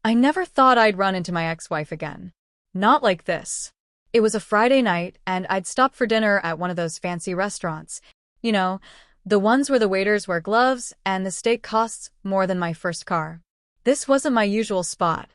I never thought I'd run into my ex-wife again. Not like this. It was a Friday night, and I'd stopped for dinner at one of those fancy restaurants. You know, the ones where the waiters wear gloves and the steak costs more than my first car. This wasn't my usual spot.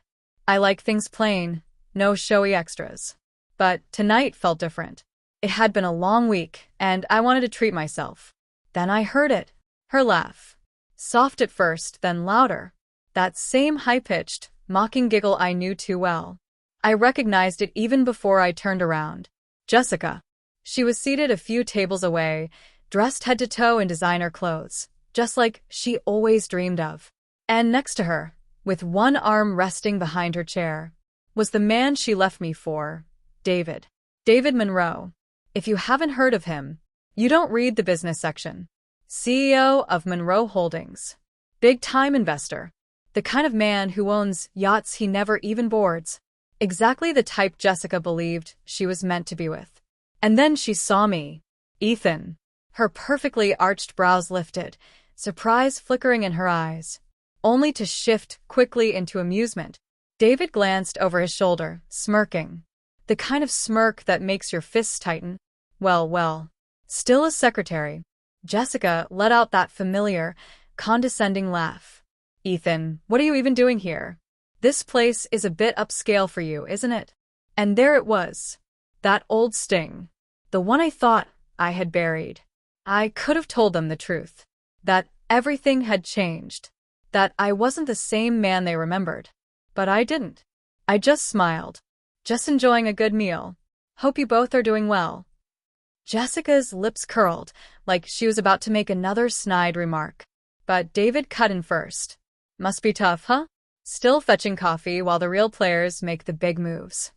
I like things plain, no showy extras. But tonight felt different. It had been a long week, and I wanted to treat myself. Then I heard it. Her laugh. Soft at first, then louder. That same high-pitched, mocking giggle I knew too well. I recognized it even before I turned around. Jessica. She was seated a few tables away, dressed head to toe in designer clothes, just like she always dreamed of. And next to her, with one arm resting behind her chair, was the man she left me for, David. David Monroe. If you haven't heard of him, you don't read the business section. CEO of Monroe Holdings. Big-time investor. The kind of man who owns yachts he never even boards. Exactly the type Jessica believed she was meant to be with. And then she saw me. Ethan. Her perfectly arched brows lifted, surprise flickering in her eyes, only to shift quickly into amusement. David glanced over his shoulder, smirking. The kind of smirk that makes your fists tighten. Well. Still a secretary. Jessica let out that familiar, condescending laugh. Ethan, what are you even doing here? This place is a bit upscale for you, isn't it? And there it was. That old sting. The one I thought I had buried. I could have told them the truth. That everything had changed. That I wasn't the same man they remembered. But I didn't. I just smiled. Just enjoying a good meal. Hope you both are doing well. Jessica's lips curled, like she was about to make another snide remark. But David cut in first. Must be tough, huh? Still fetching coffee while the real players make the big moves.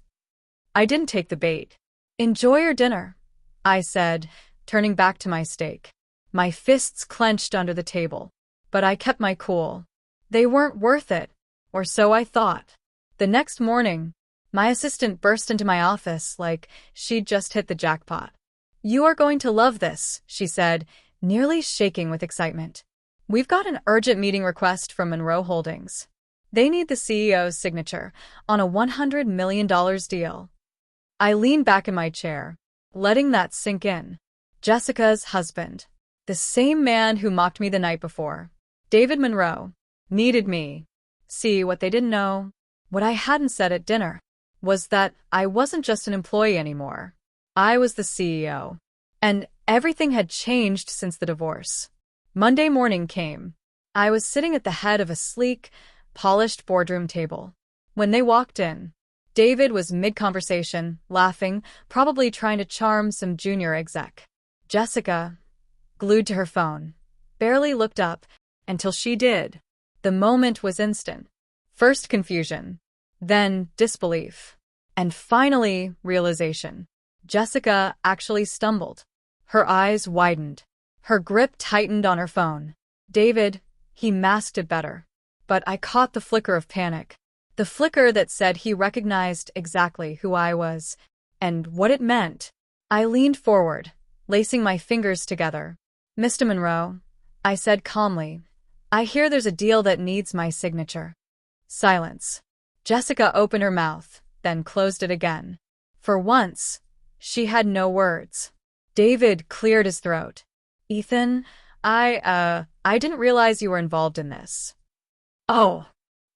I didn't take the bait. Enjoy your dinner, I said, turning back to my steak. My fists clenched under the table. But I kept my cool. They weren't worth it, or so I thought. The next morning, my assistant burst into my office like she'd just hit the jackpot. You are going to love this, she said, nearly shaking with excitement. We've got an urgent meeting request from Monroe Holdings. They need the CEO's signature on a $100 million deal. I leaned back in my chair, letting that sink in. Jessica's husband. The same man who mocked me the night before. David Monroe. Needed me. See, what they didn't know, what I hadn't said at dinner, was that I wasn't just an employee anymore. I was the CEO. And everything had changed since the divorce. Monday morning came. I was sitting at the head of a sleek, polished boardroom table. When they walked in, David was mid-conversation, laughing, probably trying to charm some junior exec. Jessica, glued to her phone, barely looked up until she did. The moment was instant. First confusion, then disbelief, and finally realization. Jessica actually stumbled. Her eyes widened. Her grip tightened on her phone. David, he masked it better. But I caught the flicker of panic. The flicker that said he recognized exactly who I was and what it meant. I leaned forward, lacing my fingers together. Mr. Monroe, I said calmly, I hear there's a deal that needs my signature. Silence. Jessica opened her mouth, then closed it again. For once, she had no words. David cleared his throat. Ethan, I didn't realize you were involved in this. Oh.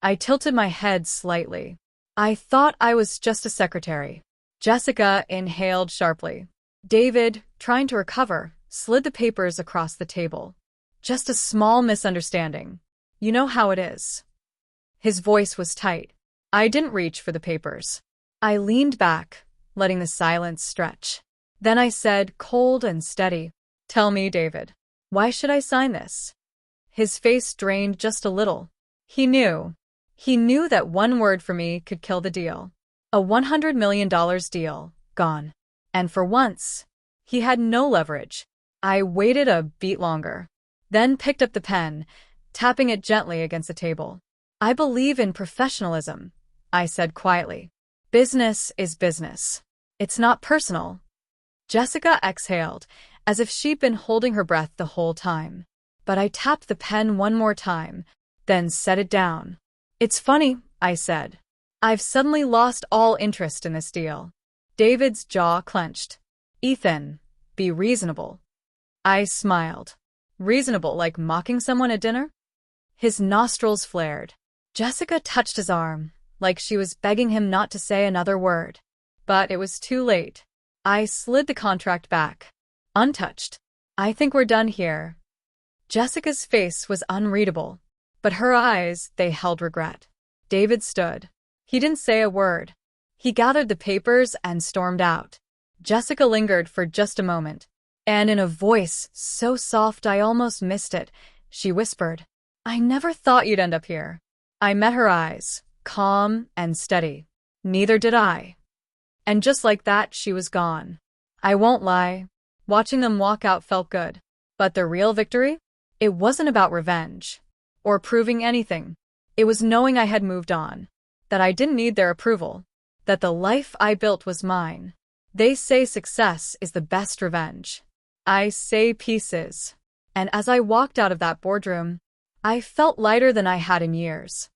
I tilted my head slightly. I thought I was just a secretary. Jessica inhaled sharply. David, trying to recover, slid the papers across the table. Just a small misunderstanding. You know how it is. His voice was tight. I didn't reach for the papers. I leaned back, letting the silence stretch. Then I said, cold and steady, Tell me, David, why should I sign this? His face drained just a little. He knew. He knew that one word for me could kill the deal. A $100 million deal, gone. And for once, he had no leverage. I waited a beat longer, then picked up the pen, tapping it gently against the table. I believe in professionalism, I said quietly. Business is business. It's not personal. Jessica exhaled, as if she'd been holding her breath the whole time. But I tapped the pen one more time, then set it down. It's funny, I said. I've suddenly lost all interest in this deal. David's jaw clenched. Ethan, be reasonable. I smiled. Reasonable, like mocking someone at dinner? His nostrils flared. Jessica touched his arm, like she was begging him not to say another word. But it was too late. I slid the contract back. Untouched. I think we're done here. Jessica's face was unreadable, but her eyes, they held regret. David stood. He didn't say a word. He gathered the papers and stormed out. Jessica lingered for just a moment, and in a voice so soft I almost missed it, she whispered, I never thought you'd end up here. I met her eyes, calm and steady. Neither did I. And just like that, she was gone. I won't lie. Watching them walk out felt good. But the real victory? It wasn't about revenge or proving anything. It was knowing I had moved on, that I didn't need their approval, that the life I built was mine. They say success is the best revenge. I say peace is. And as I walked out of that boardroom, I felt lighter than I had in years.